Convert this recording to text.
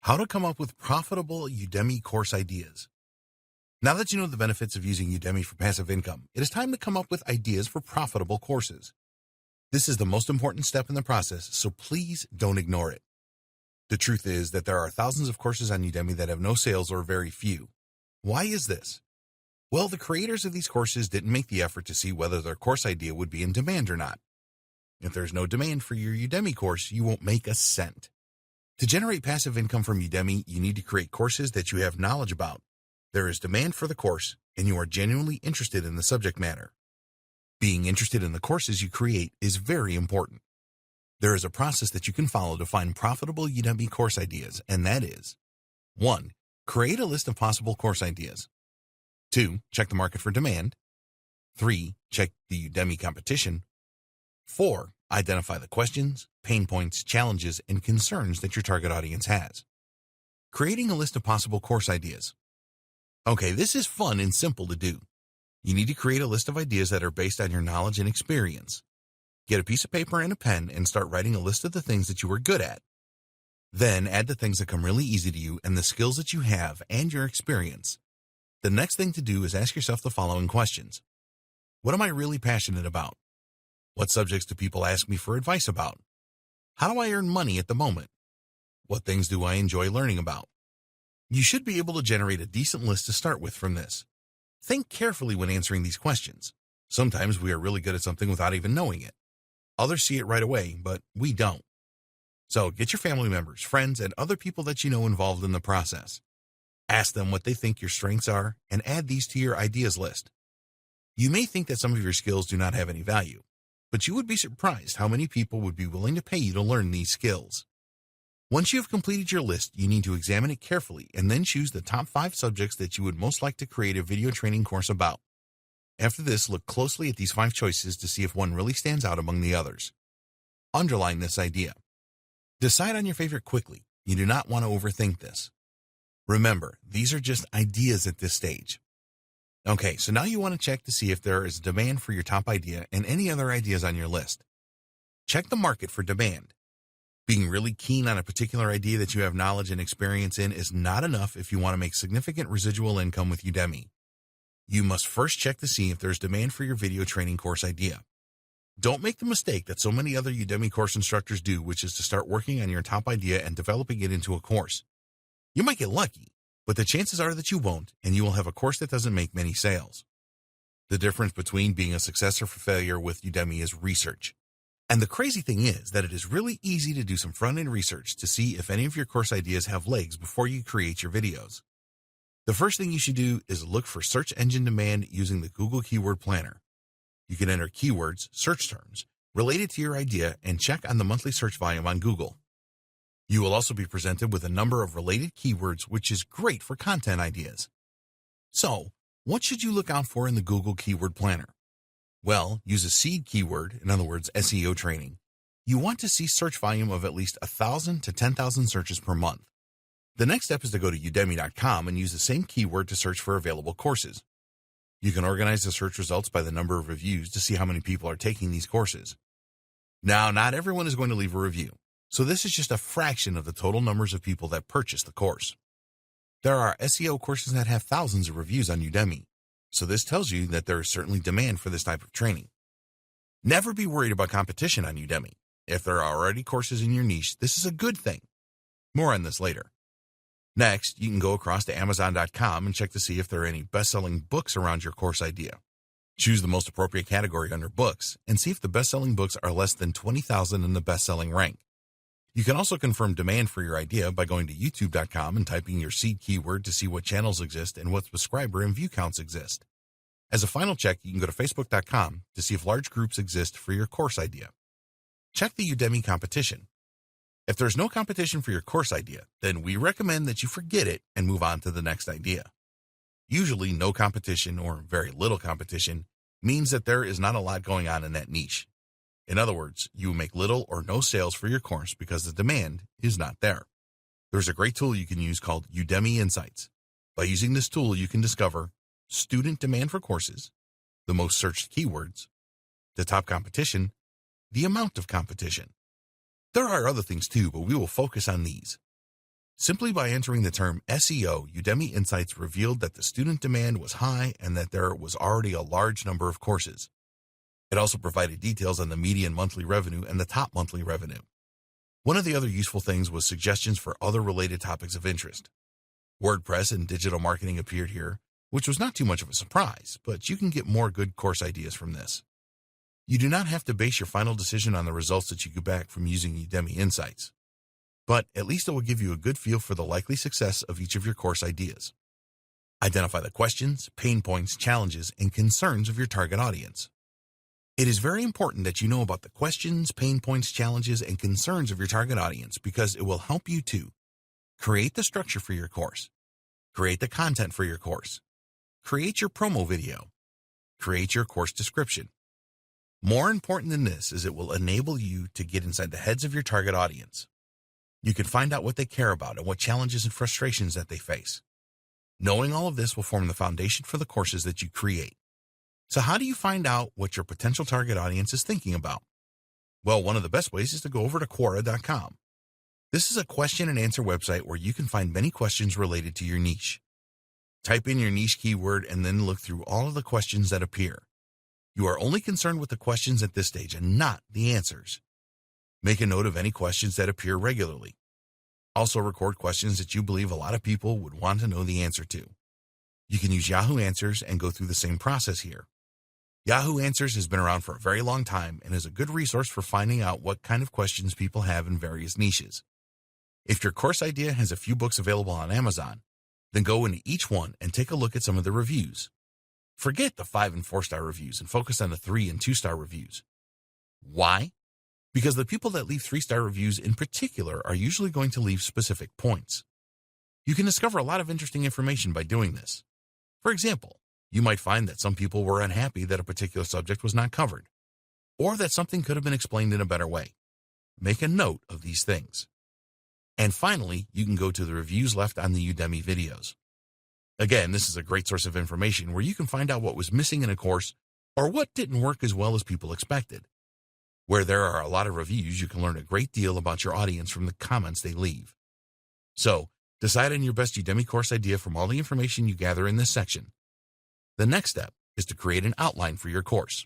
How to come up with profitable Udemy course ideas. Now that you know the benefits of using Udemy for passive income, it is time to come up with ideas for profitable courses. This is the most important step in the process, so please don't ignore it. The truth is that there are thousands of courses on Udemy that have no sales or very few. Why is this? Well, the creators of these courses didn't make the effort to see whether their course idea would be in demand or not. If there's no demand for your Udemy course, you won't make a cent. To generate passive income from Udemy, you need to create courses that you have knowledge about. There is demand for the course, and you are genuinely interested in the subject matter. Being interested in the courses you create is very important. There is a process that you can follow to find profitable Udemy course ideas, and that is 1. Create a list of possible course ideas. 2. Check the market for demand. 3. Check the Udemy competition. 4. Identify the questions, pain points, challenges, and concerns that your target audience has. Creating a list of possible course ideas. Okay, this is fun and simple to do. You need to create a list of ideas that are based on your knowledge and experience. Get a piece of paper and a pen and start writing a list of the things that you are good at. Then add the things that come really easy to you and the skills that you have and your experience. The next thing to do is ask yourself the following questions. What am I really passionate about? What subjects do people ask me for advice about? How do I earn money at the moment? What things do I enjoy learning about? You should be able to generate a decent list to start with from this. Think carefully when answering these questions. Sometimes we are really good at something without even knowing it. Others see it right away, but we don't. So get your family members, friends, and other people that you know involved in the process. Ask them what they think your strengths are and add these to your ideas list. You may think that some of your skills do not have any value, but you would be surprised how many people would be willing to pay you to learn these skills. Once you have completed your list, you need to examine it carefully and then choose the top 5 subjects that you would most like to create a video training course about. After this, look closely at these 5 choices to see if one really stands out among the others. Underline this idea. Decide on your favorite quickly. You do not want to overthink this. Remember, these are just ideas at this stage. Okay, so now you want to check to see if there is demand for your top idea and any other ideas on your list. Check the market for demand. Being really keen on a particular idea that you have knowledge and experience in is not enough if you want to make significant residual income with Udemy. You must first check to see if there's demand for your video training course idea. Don't make the mistake that so many other Udemy course instructors do, which is to start working on your top idea and developing it into a course. You might get lucky, but the chances are that you won't, and you will have a course that doesn't make many sales. The difference between being a success or failure with Udemy is research. And the crazy thing is that it is really easy to do some front-end research to see if any of your course ideas have legs before you create your videos. The first thing you should do is look for search engine demand using the Google Keyword Planner. You can enter keywords, search terms, related to your idea and check on the monthly search volume on Google. You will also be presented with a number of related keywords, which is great for content ideas. So, what should you look out for in the Google Keyword Planner? Well, use a seed keyword, in other words, SEO training. You want to see search volume of at least 1,000 to 10,000 searches per month. The next step is to go to udemy.com and use the same keyword to search for available courses. You can organize the search results by the number of reviews to see how many people are taking these courses. Now, not everyone is going to leave a review, so this is just a fraction of the total numbers of people that purchase the course. There are SEO courses that have thousands of reviews on Udemy, so this tells you that there is certainly demand for this type of training. Never be worried about competition on Udemy. If there are already courses in your niche, this is a good thing. More on this later. Next, you can go across to Amazon.com and check to see if there are any best-selling books around your course idea. Choose the most appropriate category under books and see if the best-selling books are less than 20,000 in the best-selling rank. You can also confirm demand for your idea by going to YouTube.com and typing your seed keyword to see what channels exist and what subscriber and view counts exist. As a final check, you can go to Facebook.com to see if large groups exist for your course idea. Check the Udemy competition. If there's no competition for your course idea, then we recommend that you forget it and move on to the next idea. Usually, no competition or very little competition means that there is not a lot going on in that niche. In other words, you will make little or no sales for your course because the demand is not there. There's a great tool you can use called Udemy Insights. By using this tool, you can discover student demand for courses, the most searched keywords, the top competition, the amount of competition. There are other things too, but we will focus on these. Simply by entering the term SEO, Udemy Insights revealed that the student demand was high and that there was already a large number of courses. It also provided details on the median monthly revenue and the top monthly revenue. One of the other useful things was suggestions for other related topics of interest. WordPress and digital marketing appeared here, which was not too much of a surprise, but you can get more good course ideas from this. You do not have to base your final decision on the results that you get back from using Udemy Insights, but at least it will give you a good feel for the likely success of each of your course ideas. Identify the questions, pain points, challenges, and concerns of your target audience. It is very important that you know about the questions, pain points, challenges, and concerns of your target audience because it will help you to create the structure for your course, create the content for your course, create your promo video, create your course description. More important than this is it will enable you to get inside the heads of your target audience. You can find out what they care about and what challenges and frustrations that they face. Knowing all of this will form the foundation for the courses that you create. So how do you find out what your potential target audience is thinking about? Well, one of the best ways is to go over to Quora.com. This is a question and answer website where you can find many questions related to your niche. Type in your niche keyword and then look through all of the questions that appear. You are only concerned with the questions at this stage and not the answers. Make a note of any questions that appear regularly. Also record questions that you believe a lot of people would want to know the answer to. You can use Yahoo Answers and go through the same process here. Yahoo Answers has been around for a very long time and is a good resource for finding out what kind of questions people have in various niches. If your course idea has a few books available on Amazon, then go into each one and take a look at some of the reviews. Forget the 5- and 4-star reviews and focus on the 3- and 2-star reviews. Why? Because the people that leave 3-star reviews in particular are usually going to leave specific points. You can discover a lot of interesting information by doing this. For example, you might find that some people were unhappy that a particular subject was not covered, or that something could have been explained in a better way. Make a note of these things. And finally, you can go to the reviews left on the Udemy videos. Again, this is a great source of information where you can find out what was missing in a course or what didn't work as well as people expected. Where there are a lot of reviews, you can learn a great deal about your audience from the comments they leave. So, decide on your best Udemy course idea from all the information you gather in this section. The next step is to create an outline for your course.